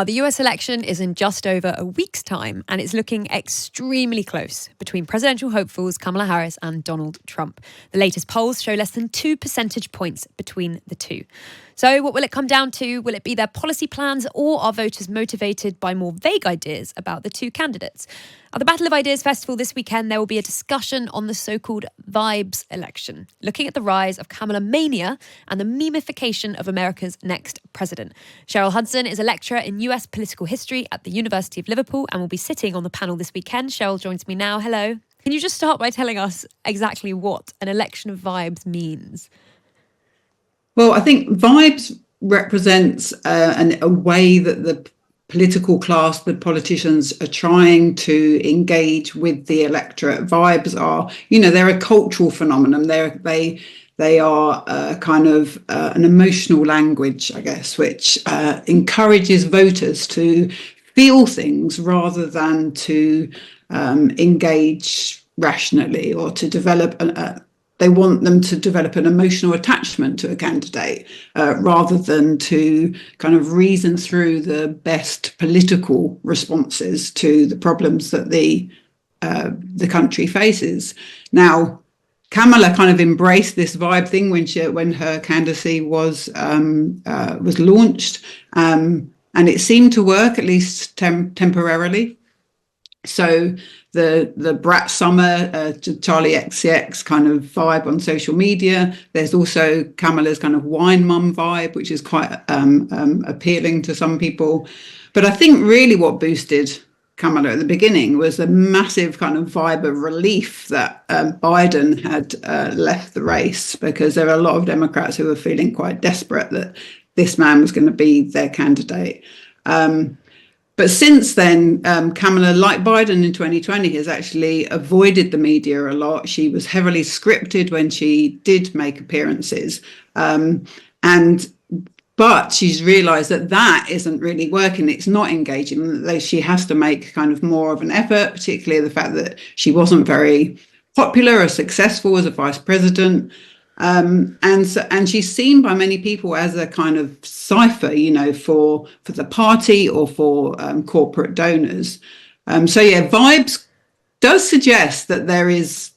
Now, the US election is in just over a week's time, and it's looking extremely close between presidential hopefuls Kamala Harris and Donald Trump. The latest polls show less than 2 percentage points between the two. So what will it come down to? Will it be their policy plans, or are voters motivated by more vague ideas about the two candidates? At the Battle of Ideas Festival this weekend, there will be a discussion on the so-called vibes election, looking at the rise of Kamala mania and the memification of America's next president. Cheryl Hudson is a lecturer in US political history at the University of Liverpool and will be sitting on the panel this weekend. Cheryl joins me now. Hello. Can you just start by telling us exactly what an election of vibes means? Well, I think vibes represents a way that the political class, the politicians are trying to engage with the electorate. Vibes are, they're a cultural phenomenon. They are kind of an emotional language, I guess, which encourages voters to feel things rather than to engage rationally or to develop they want them to develop an emotional attachment to a candidate rather than to kind of reason through the best political responses to the problems that the country faces. Now, Kamala kind of embraced this vibe thing when her candidacy was launched, and it seemed to work, at least temporarily. So the Brat Summer, Charlie XCX kind of vibe on social media. There's also Kamala's kind of wine mum vibe, which is quite appealing to some people. But I think really what boosted Kamala at the beginning was a massive kind of vibe of relief that Biden had left the race, because there are a lot of Democrats who were feeling quite desperate that this man was going to be their candidate. But since then, Kamala, like Biden in 2020, has actually avoided the media a lot. She was heavily scripted when she did make appearances. But she's realised that isn't really working. It's not engaging. She has to make kind of more of an effort, particularly the fact that she wasn't very popular or successful as a vice president. And she's seen by many people as a kind of cipher, for the party or for corporate donors. Vibes does suggest that there is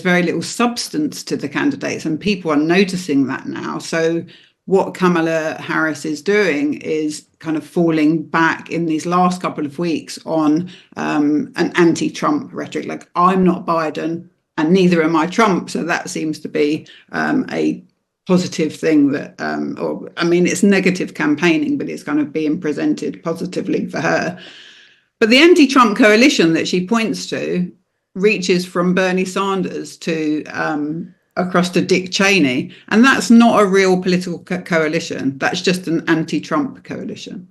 very little substance to the candidates, and people are noticing that now. So what Kamala Harris is doing is kind of falling back in these last couple of weeks on an anti-Trump rhetoric, like, I'm not Biden and neither am I Trump. So that seems to be a positive thing that, it's negative campaigning, but it's kind of being presented positively for her. But the anti-Trump coalition that she points to reaches from Bernie Sanders to across to Dick Cheney. And that's not a real political coalition. That's just an anti-Trump coalition.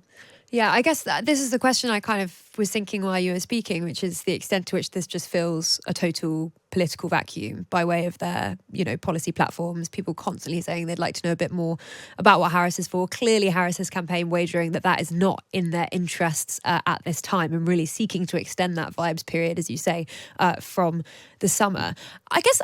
Yeah, I guess this is the question I kind of was thinking while you were speaking, which is the extent to which this just fills a total political vacuum by way of their, policy platforms. People constantly saying they'd like to know a bit more about what Harris is for. Clearly, Harris's campaign wagering that is not in their interests at this time, and really seeking to extend that vibes period, as you say, from the summer. I guess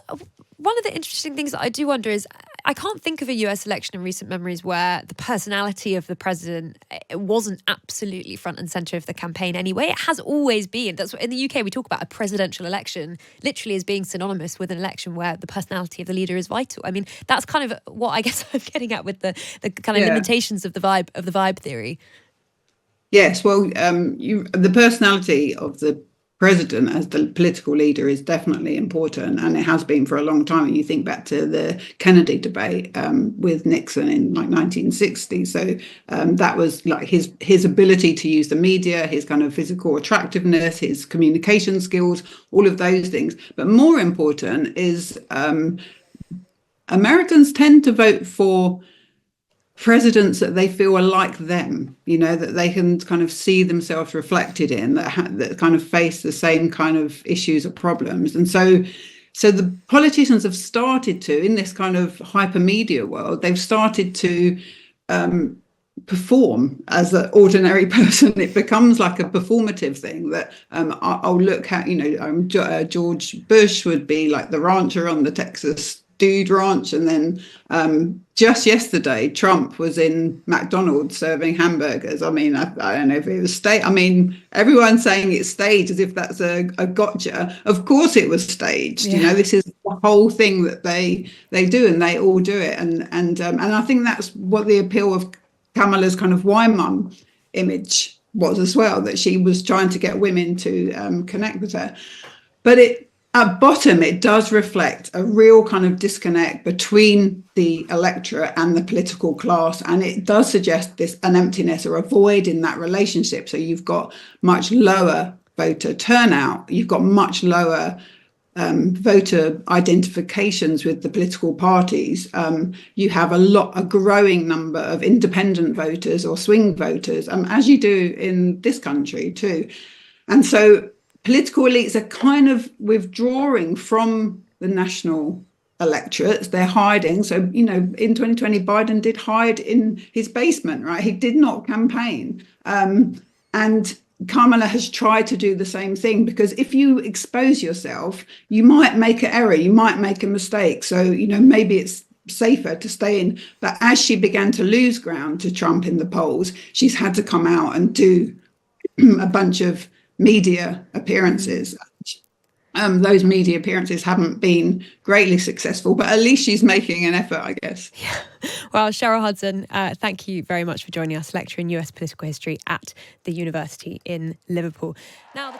one of the interesting things that I do wonder is, I can't think of a US election in recent memories where the personality of the president wasn't absolutely front and centre of the campaign anyway. It has always been. That's what, in the UK, we talk about a presidential election literally as being synonymous with an election where the personality of the leader is vital. I mean, that's kind of what I guess I'm getting at with the kind of limitations of the vibe theory. Yes, well, the personality of the president as the political leader is definitely important, and it has been for a long time. And you think back to the Kennedy debate with Nixon in 1960. So that was like his ability to use the media, his kind of physical attractiveness, his communication skills, all of those things. But more important is Americans tend to vote for presidents that they feel are like them, that they can kind of see themselves reflected in, that kind of face the same kind of issues or problems. And so the politicians have started to, in this kind of hyper media world, they've started to perform as an ordinary person. It becomes like a performative thing that I'll look at, George Bush would be like the rancher on the Texas dude ranch. And then just yesterday, Trump was in McDonald's serving hamburgers. I mean, I don't know if it was staged. I mean, everyone's saying it's staged as if that's a gotcha. Of course it was staged. Yeah. You know, this is the whole thing that they do, and they all do it. And I think that's what the appeal of Kamala's kind of why mum image was as well, that she was trying to get women to connect with her. But at bottom, it does reflect a real kind of disconnect between the electorate and the political class. And it does suggest an emptiness or a void in that relationship. So you've got much lower voter turnout. You've got much lower voter identifications with the political parties. You have a growing number of independent voters or swing voters, as you do in this country too. And so political elites are kind of withdrawing from the national electorates. They're hiding. So, you know, in 2020, Biden did hide in his basement, right? He did not campaign. And Kamala has tried to do the same thing, because if you expose yourself, you might make an error, you might make a mistake. So, you know, maybe it's safer to stay in. But as she began to lose ground to Trump in the polls, she's had to come out and do a bunch of media appearances. Those media appearances haven't been greatly successful, but at least she's making an effort, I guess. Yeah. Well, Cheryl Hudson, thank you very much for joining us, lecturer in US political history at the University in Liverpool. Now,